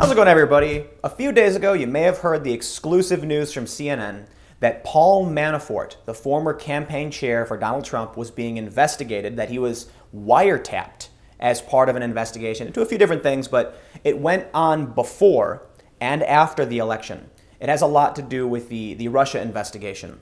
How's it going, everybody? A few days ago, you may have heard the exclusive news from CNN that Paul Manafort, the former campaign chair for Donald Trump, was being investigated, that he was wiretapped as part of an investigation into a few different things, but it went on before and after the election. It has a lot to do with the Russia investigation.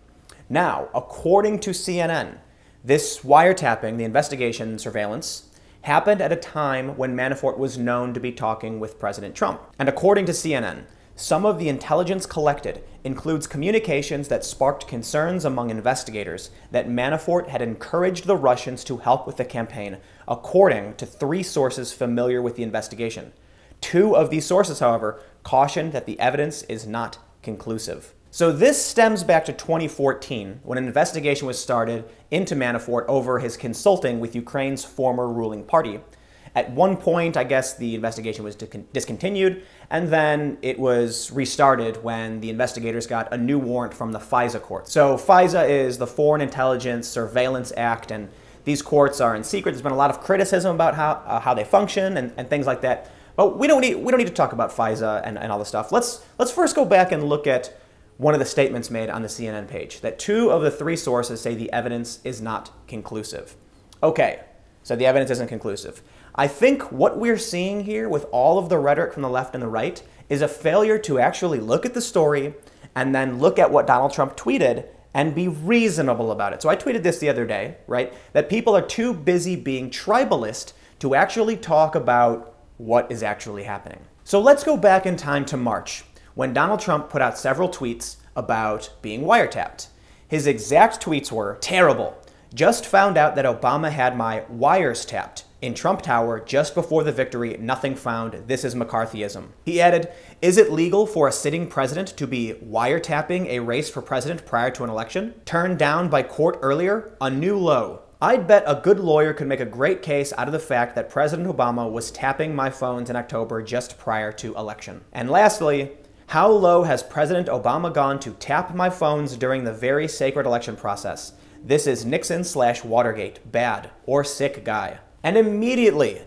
Now, according to CNN, this wiretapping, the investigation surveillance, happened at a time when Manafort was known to be talking with President Trump. And according to CNN, some of the intelligence collected includes communications that sparked concerns among investigators that Manafort had encouraged the Russians to help with the campaign, according to 3 sources familiar with the investigation. 2 of these sources, however, cautioned that the evidence is not conclusive. So this stems back to 2014, when an investigation was started into Manafort over his consulting with Ukraine's former ruling party. At one point, I guess the investigation was discontinued, and then it was restarted when the investigators got a new warrant from the FISA court. So FISA is the Foreign Intelligence Surveillance Act, and these courts are in secret. There's been a lot of criticism about how they function and things like that. But we don't need to talk about FISA and all this stuff. Let's first go back and look at one of the statements made on the CNN page, that 2 of the 3 sources say the evidence is not conclusive. Okay, so the evidence isn't conclusive. I think what we're seeing here with all of the rhetoric from the left and the right is a failure to actually look at the story and then look at what Donald Trump tweeted and be reasonable about it. So I tweeted this the other day, right, that people are too busy being tribalist to actually talk about what is actually happening. So let's go back in time to March, when Donald Trump put out several tweets about being wiretapped. His exact tweets were, "Terrible. Just found out that Obama had my wires tapped. In Trump Tower, just before the victory, nothing found. This is McCarthyism." He added, "Is it legal for a sitting president to be wiretapping a race for president prior to an election? Turned down by court earlier? A new low. I'd bet a good lawyer could make a great case out of the fact that President Obama was tapping my phones in October just prior to election." And lastly, "How low has President Obama gone to tap my phones during the very sacred election process? This is Nixon/Watergate. Bad or sick guy." And immediately,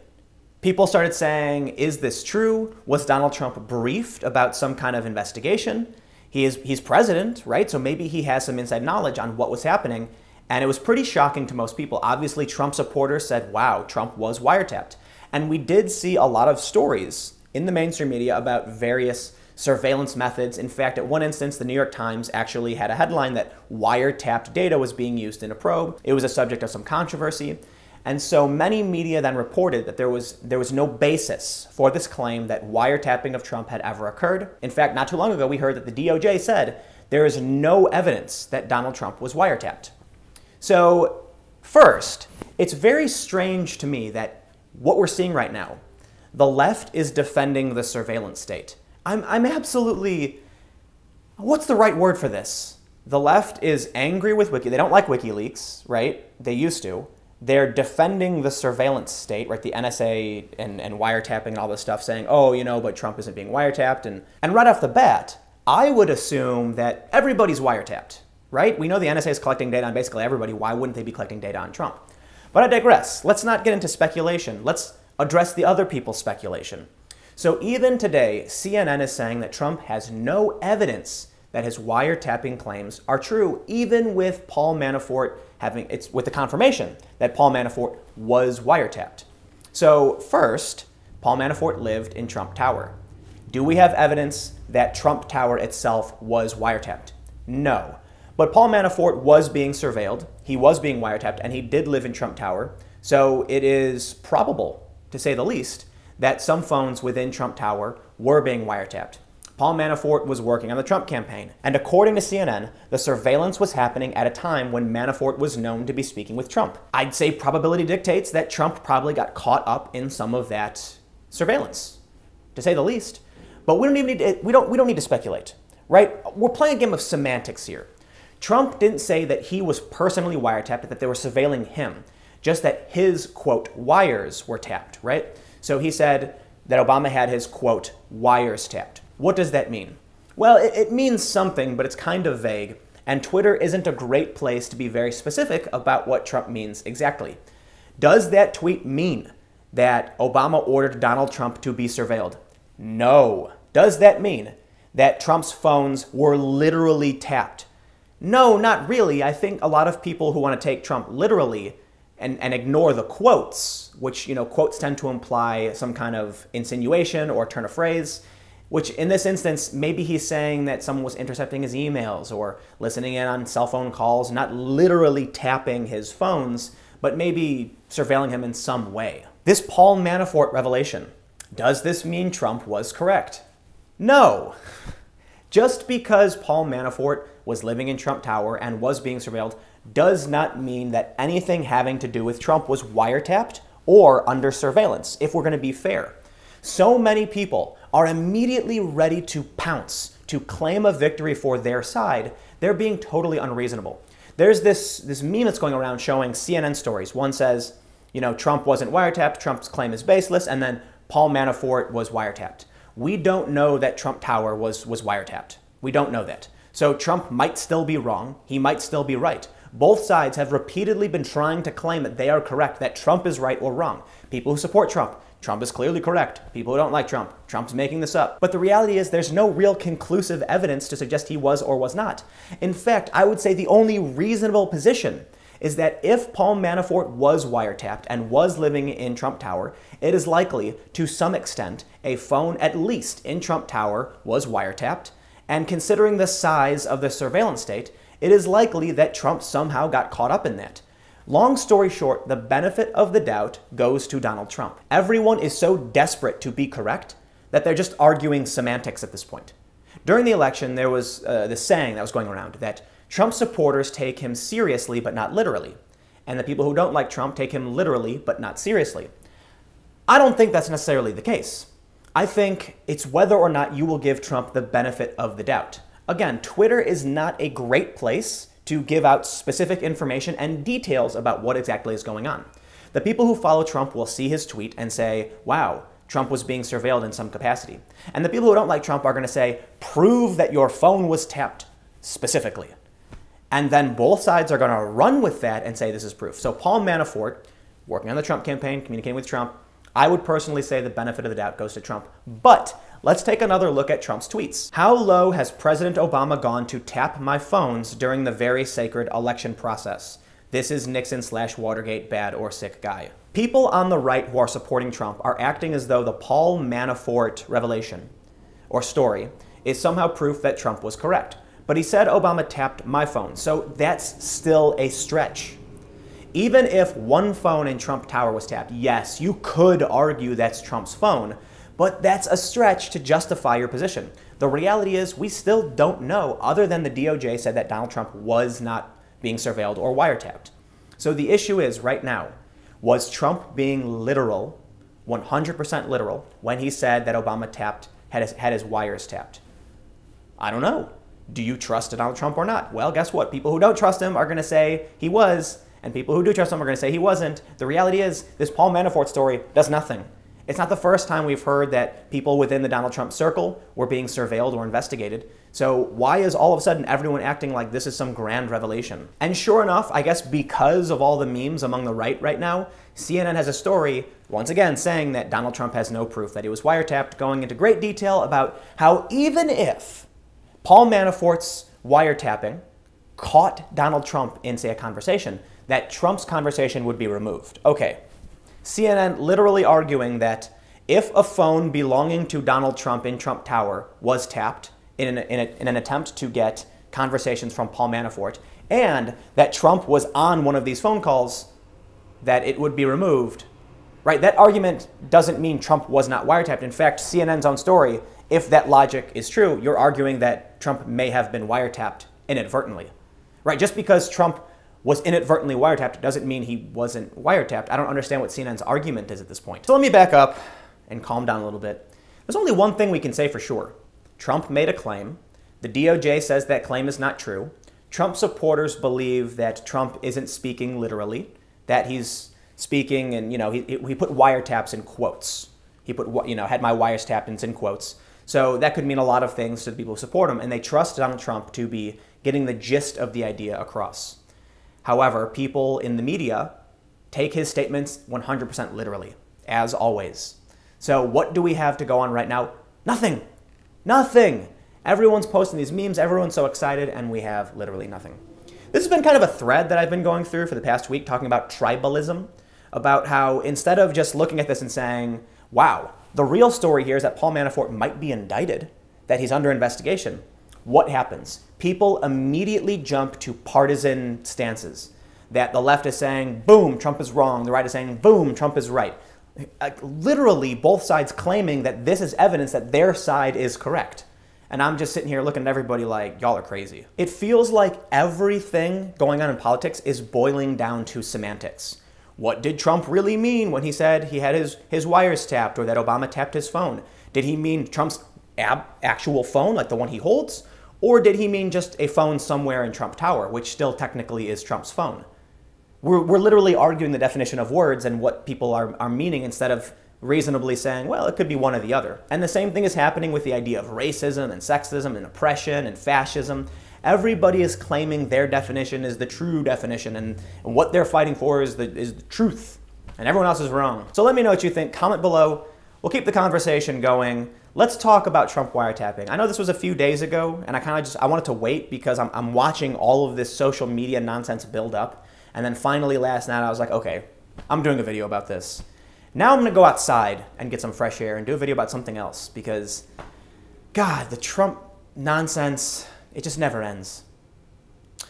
people started saying, is this true? Was Donald Trump briefed about some kind of investigation? He's president, right? So maybe he has some inside knowledge on what was happening. And it was pretty shocking to most people. Obviously, Trump supporters said, wow, Trump was wiretapped. And we did see a lot of stories in the mainstream media about various surveillance methods. In fact, at one instance, the New York Times actually had a headline that wiretapped data was being used in a probe. It was a subject of some controversy. And so many media then reported that there was no basis for this claim that wiretapping of Trump had ever occurred. In fact, not too long ago, we heard that the DOJ said there is no evidence that Donald Trump was wiretapped. So first, it's very strange to me that what we're seeing right now, the left is defending the surveillance state. I'm absolutely, what's the right word for this? The left is angry with they don't like WikiLeaks, right? They used to. They're defending the surveillance state, right? The NSA and wiretapping and all this stuff, saying, oh, but Trump isn't being wiretapped. And right off the bat, I would assume that everybody's wiretapped, right? We know the NSA is collecting data on basically everybody. Why wouldn't they be collecting data on Trump? But I digress. Let's not get into speculation. Let's address the other people's speculation. So even today, CNN is saying that Trump has no evidence that his wiretapping claims are true, even with Paul Manafort with the confirmation that Paul Manafort was wiretapped. So first, Paul Manafort lived in Trump Tower. Do we have evidence that Trump Tower itself was wiretapped? No. But Paul Manafort was being surveilled, he was being wiretapped, and he did live in Trump Tower. So it is probable, to say the least, that some phones within Trump Tower were being wiretapped. Paul Manafort was working on the Trump campaign. And according to CNN, the surveillance was happening at a time when Manafort was known to be speaking with Trump. I'd say probability dictates that Trump probably got caught up in some of that surveillance, to say the least. But we don't need to speculate, right? We're playing a game of semantics here. Trump didn't say that he was personally wiretapped, that they were surveilling him, just that his, quote, wires were tapped, right? So he said that Obama had his, quote, wires tapped. What does that mean? Well, it means something, but it's kind of vague, and Twitter isn't a great place to be very specific about what Trump means exactly. Does that tweet mean that Obama ordered Donald Trump to be surveilled? No. Does that mean that Trump's phones were literally tapped? No, not really. I think a lot of people who want to take Trump literally and ignore the quotes, which, quotes tend to imply some kind of insinuation or turn of phrase, which in this instance, maybe he's saying that someone was intercepting his emails or listening in on cell phone calls, not literally tapping his phones, but maybe surveilling him in some way. This Paul Manafort revelation, does this mean Trump was correct? No. Just because Paul Manafort was living in Trump Tower and was being surveilled does not mean that anything having to do with Trump was wiretapped or under surveillance, if we're going to be fair. So many people are immediately ready to pounce, to claim a victory for their side. They're being totally unreasonable. There's this meme that's going around showing CNN stories. One says, Trump wasn't wiretapped, Trump's claim is baseless, and then Paul Manafort was wiretapped. We don't know that Trump Tower was wiretapped. We don't know that. So Trump might still be wrong. He might still be right. Both sides have repeatedly been trying to claim that they are correct, that Trump is right or wrong. People who support Trump, Trump is clearly correct. People who don't like Trump, Trump's making this up. But the reality is there's no real conclusive evidence to suggest he was or was not. In fact, I would say the only reasonable position is that if Paul Manafort was wiretapped and was living in Trump Tower, it is likely, to some extent, a phone at least in Trump Tower was wiretapped, and considering the size of the surveillance state, it is likely that Trump somehow got caught up in that. Long story short, the benefit of the doubt goes to Donald Trump. Everyone is so desperate to be correct that they're just arguing semantics at this point. During the election, there was this saying that was going around that Trump supporters take him seriously but not literally, and the people who don't like Trump take him literally but not seriously. I don't think that's necessarily the case. I think it's whether or not you will give Trump the benefit of the doubt. Again, Twitter is not a great place to give out specific information and details about what exactly is going on. The people who follow Trump will see his tweet and say, wow, Trump was being surveilled in some capacity. And the people who don't like Trump are going to say, prove that your phone was tapped specifically. And then both sides are going to run with that and say this is proof. So Paul Manafort, working on the Trump campaign, communicating with Trump, I would personally say the benefit of the doubt goes to Trump. But let's take another look at Trump's tweets. How low has President Obama gone to tap my phones during the very sacred election process? This is Nixon/Watergate bad or sick guy. People on the right who are supporting Trump are acting as though the Paul Manafort revelation or story is somehow proof that Trump was correct. But he said Obama tapped my phone, so that's still a stretch. Even if one phone in Trump Tower was tapped, yes, you could argue that's Trump's phone, but that's a stretch to justify your position. The reality is we still don't know, other than the DOJ said that Donald Trump was not being surveilled or wiretapped. So the issue is right now, was Trump being literal, 100% literal, when he said that Obama had his wires tapped? I don't know. Do you trust Donald Trump or not? Well, guess what? People who don't trust him are going to say he was, and people who do trust him are going to say he wasn't. The reality is this Paul Manafort story does nothing. It's not the first time we've heard that people within the Donald Trump circle were being surveilled or investigated. So why is all of a sudden everyone acting like this is some grand revelation? And sure enough, I guess because of all the memes among the right now, CNN has a story, once again, saying that Donald Trump has no proof that he was wiretapped, going into great detail about how even if Paul Manafort's wiretapping caught Donald Trump in, say, a conversation, that Trump's conversation would be removed. Okay, CNN literally arguing that if a phone belonging to Donald Trump in Trump Tower was tapped in an attempt to get conversations from Paul Manafort, and that Trump was on one of these phone calls, that it would be removed. Right, that argument doesn't mean Trump was not wiretapped. In fact, CNN's own story, if that logic is true, you're arguing that Trump may have been wiretapped inadvertently. Right, just because Trump was inadvertently wiretapped doesn't mean he wasn't wiretapped. I don't understand what CNN's argument is at this point. So let me back up and calm down a little bit. There's only one thing we can say for sure. Trump made a claim. The DOJ says that claim is not true. Trump supporters believe that Trump isn't speaking literally, that he's speaking and, he put wiretaps in quotes. He put, had my wires tapped in quotes. So that could mean a lot of things to the people who support him, and they trust Donald Trump to be getting the gist of the idea across. However, people in the media take his statements 100% literally, as always. So what do we have to go on right now? Nothing. Nothing. Everyone's posting these memes, everyone's so excited, and we have literally nothing. This has been kind of a thread that I've been going through for the past week, talking about tribalism, about how instead of just looking at this and saying, wow, the real story here is that Paul Manafort might be indicted, that he's under investigation. What happens? People immediately jump to partisan stances. That the left is saying, boom, Trump is wrong. The right is saying, boom, Trump is right. Literally, both sides claiming that this is evidence that their side is correct. And I'm just sitting here looking at everybody like, y'all are crazy. It feels like everything going on in politics is boiling down to semantics. What did Trump really mean when he said he had his wires tapped or that Obama tapped his phone? Did he mean Trump's actual phone, like the one he holds? Or did he mean just a phone somewhere in Trump Tower, which still technically is Trump's phone? We're literally arguing the definition of words and what people are meaning instead of reasonably saying, well, it could be one or the other. And the same thing is happening with the idea of racism and sexism and oppression and fascism. Everybody is claiming their definition is the true definition, and what they're fighting for is the truth, and everyone else is wrong. So let me know what you think. Comment below. We'll keep the conversation going. Let's talk about Trump wiretapping. I know this was a few days ago, and I wanted to wait because I'm watching all of this social media nonsense build up. And then finally last night I was like, okay, I'm doing a video about this. Now I'm gonna go outside and get some fresh air and do a video about something else because, God, the Trump nonsense, it just never ends.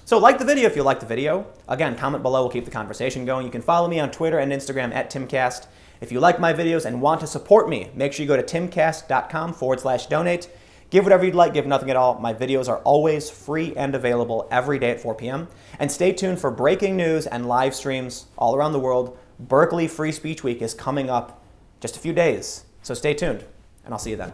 So like the video if you like the video. Again, comment below, we'll keep the conversation going. You can follow me on Twitter and Instagram at Timcast. If you like my videos and want to support me, make sure you go to timcast.com/donate. Give whatever you'd like, give nothing at all. My videos are always free and available every day at 4 p.m. And stay tuned for breaking news and live streams all around the world. Berkeley Free Speech Week is coming up just a few days, so stay tuned, and I'll see you then.